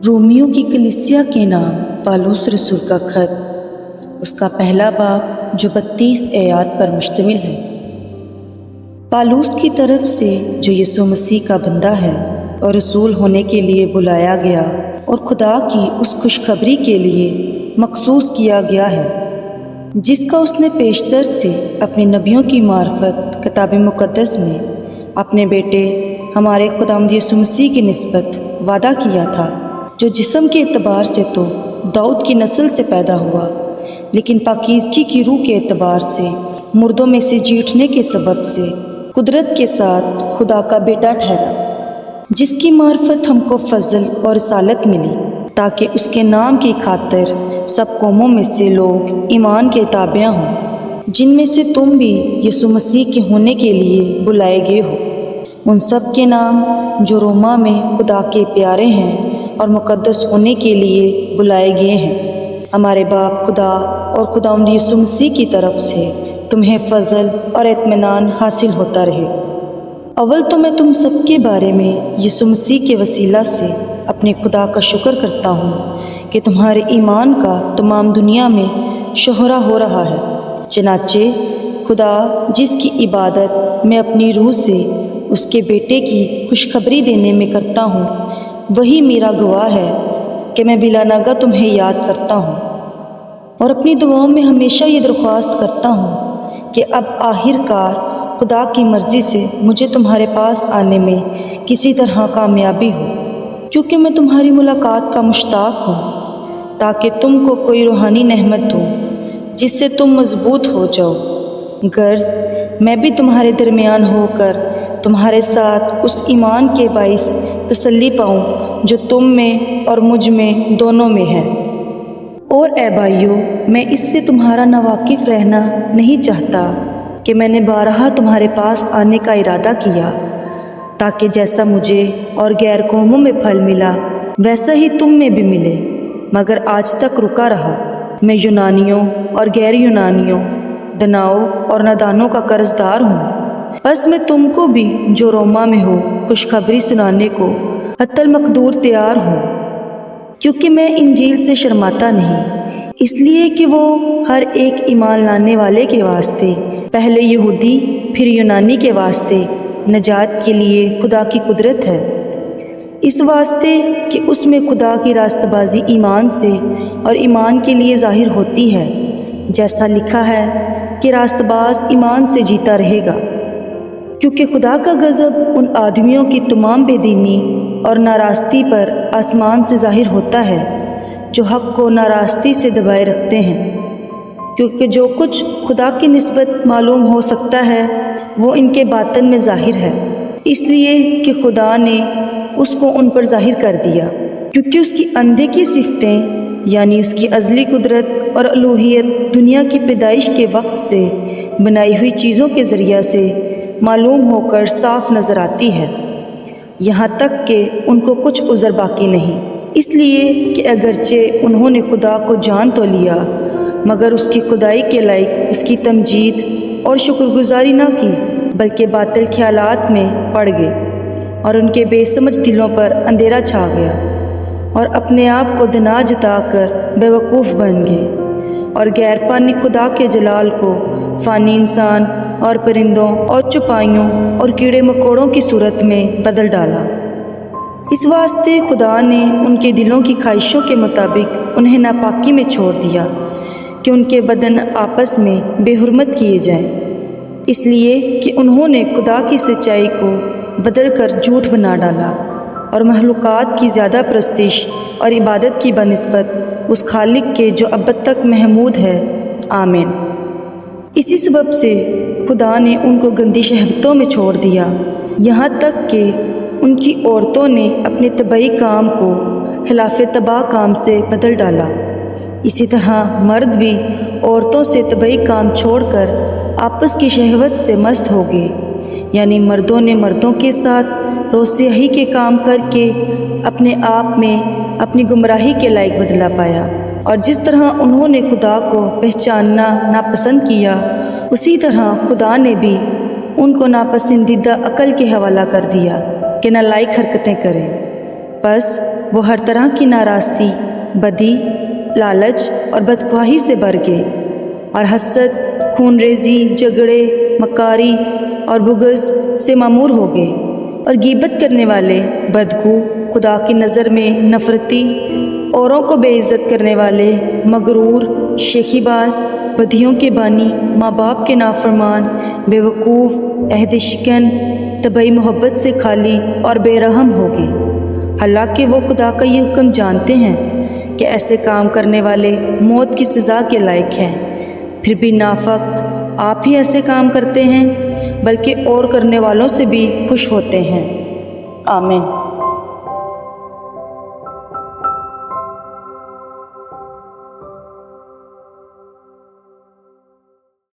Romeo کی کلیسیا کے نام پالوس رسول کا خط، اس کا پہلا باب جو 32 آیات پر مشتمل ہے۔ پالوس کی طرف سے جو یسوع مسیح کا بندہ ہے اور رسول ہونے کے لیے بلایا گیا اور خدا کی اس خوشخبری کے لیے مخصوص کیا گیا ہے، جس کا اس نے پیشتر سے اپنے نبیوں کی معرفت کتاب مقدس میں اپنے بیٹے ہمارے خداوند یسوع مسیح کی نسبت وعدہ کیا تھا، جو جسم کے اعتبار سے تو داؤد کی نسل سے پیدا ہوا، لیکن پاکیزگی کی روح کے اعتبار سے مردوں میں سے جی اٹھنے کے سبب سے قدرت کے ساتھ خدا کا بیٹا ٹھہرا، جس کی معرفت ہم کو فضل اور رسالت ملی، تاکہ اس کے نام کی خاطر سب قوموں میں سے لوگ ایمان کے تابع ہوں، جن میں سے تم بھی یسوع مسیح کے ہونے کے لیے بلائے گئے ہو۔ ان سب کے نام جو روما میں خدا کے پیارے ہیں اور مقدس ہونے کے لیے بلائے گئے ہیں، ہمارے باپ خدا اور خداوند یسوع مسیح کی طرف سے تمہیں فضل اور اطمینان حاصل ہوتا رہے۔ اول تو میں تم سب کے بارے میں یسوع مسیح کے وسیلہ سے اپنے خدا کا شکر کرتا ہوں کہ تمہارے ایمان کا تمام دنیا میں شہرہ ہو رہا ہے۔ چنانچہ خدا جس کی عبادت میں اپنی روح سے اس کے بیٹے کی خوشخبری دینے میں کرتا ہوں، وہی میرا گواہ ہے کہ میں بلا ناگہ تمہیں یاد کرتا ہوں اور اپنی دعاؤں میں ہمیشہ یہ درخواست کرتا ہوں کہ اب آخر کار خدا کی مرضی سے مجھے تمہارے پاس آنے میں کسی طرح کامیابی ہو، کیونکہ میں تمہاری ملاقات کا مشتاق ہوں، تاکہ تم کو کوئی روحانی نعمت ہو جس سے تم مضبوط ہو جاؤ، غرض میں بھی تمہارے درمیان ہو کر تمہارے ساتھ اس ایمان کے باعث تسلی پاؤں جو تم میں اور مجھ میں دونوں میں ہے۔ اور اے بھائیو، میں اس سے تمہارا ناواقف رہنا نہیں چاہتا کہ میں نے بارہا تمہارے پاس آنے کا ارادہ کیا، تاکہ جیسا مجھے اور غیر قوموں میں پھل ملا ویسا ہی تم میں بھی ملے، مگر آج تک رکا رہا۔ میں یونانیوں اور غیر یونانیوں، دناؤں اور نادانوں کا قرض دار ہوں، بس میں تم کو بھی جو روما میں ہو خوشخبری سنانے کو حتی المقدور تیار ہوں، کیونکہ میں انجیل سے شرماتا نہیں، اس لیے کہ وہ ہر ایک ایمان لانے والے کے واسطے، پہلے یہودی پھر یونانی کے واسطے نجات کے لیے خدا کی قدرت ہے، اس واسطے کہ اس میں خدا کی راست بازی ایمان سے اور ایمان کے لیے ظاہر ہوتی ہے، جیسا لکھا ہے کہ راست باز ایمان سے جیتا رہے گا، کیونکہ خدا کا غضب ان آدمیوں کی تمام بے دینی اور ناراستی پر آسمان سے ظاہر ہوتا ہے جو حق کو ناراستی سے دبائے رکھتے ہیں، کیونکہ جو کچھ خدا کی نسبت معلوم ہو سکتا ہے وہ ان کے باطن میں ظاہر ہے، اس لیے کہ خدا نے اس کو ان پر ظاہر کر دیا، کیونکہ اس کی اندھے کی صفتیں یعنی اس کی ازلی قدرت اور الوہیت دنیا کی پیدائش کے وقت سے بنائی ہوئی چیزوں کے ذریعہ سے معلوم ہو کر صاف نظر آتی ہے، یہاں تک کہ ان کو کچھ عذر باقی نہیں، اس لیے کہ اگرچہ انہوں نے خدا کو جان تو لیا، مگر اس کی خدائی کے لائق اس کی تمجید اور شکر گزاری نہ کی، بلکہ باطل خیالات میں پڑ گئے اور ان کے بے سمجھ دلوں پر اندھیرا چھا گیا، اور اپنے آپ کو دنا جتا کر بے وقوف بن گئے، اور غیر فانی خدا کے جلال کو فانی انسان اور پرندوں اور چوپائیوں اور کیڑے مکوڑوں کی صورت میں بدل ڈالا۔ اس واسطے خدا نے ان کے دلوں کی خواہشوں کے مطابق انہیں ناپاکی میں چھوڑ دیا کہ ان کے بدن آپس میں بے حرمت کیے جائیں، اس لیے کہ انہوں نے خدا کی سچائی کو بدل کر جھوٹ بنا ڈالا اور مخلوقات کی زیادہ پرستش اور عبادت کی بنسبت اس خالق کے جو اب تک محمود ہے، آمین۔ اسی سبب سے خدا نے ان کو گندی شہوتوں میں چھوڑ دیا، یہاں تک کہ ان کی عورتوں نے اپنے طبعی کام کو خلاف طبع کام سے بدل ڈالا، اسی طرح مرد بھی عورتوں سے طبعی کام چھوڑ کر آپس کی شہوت سے مست ہو گئے، یعنی مردوں نے مردوں کے ساتھ روسیاہی کے کام کر کے اپنے آپ میں اپنی گمراہی کے لائق بدلا پایا، اور جس طرح انہوں نے خدا کو پہچاننا ناپسند کیا، اسی طرح خدا نے بھی ان کو ناپسندیدہ عقل کے حوالہ کر دیا کہ نالائق حرکتیں کریں۔ بس وہ ہر طرح کی ناراستی، بدی، لالچ اور بدخواہی سے بھر گئے اور حسد، خون ریزی، جھگڑے، مکاری اور بغض سے معمور ہو گئے، اور غیبت کرنے والے، بدگو، خدا کی نظر میں نفرتی، اوروں کو بے عزت کرنے والے، مغرور، شیخی باز، بدیوں کے بانی، ماں باپ کے نافرمان، بے وقوف، عہد شکن، طبعی محبت سے خالی اور بے رحم ہو گئے۔ حالانکہ وہ خدا کا یہ حکم جانتے ہیں کہ ایسے کام کرنے والے موت کی سزا کے لائق ہیں، پھر بھی نافقت آپ ہی ایسے کام کرتے ہیں، بلکہ اور کرنے والوں سے بھی خوش ہوتے ہیں۔ آمین۔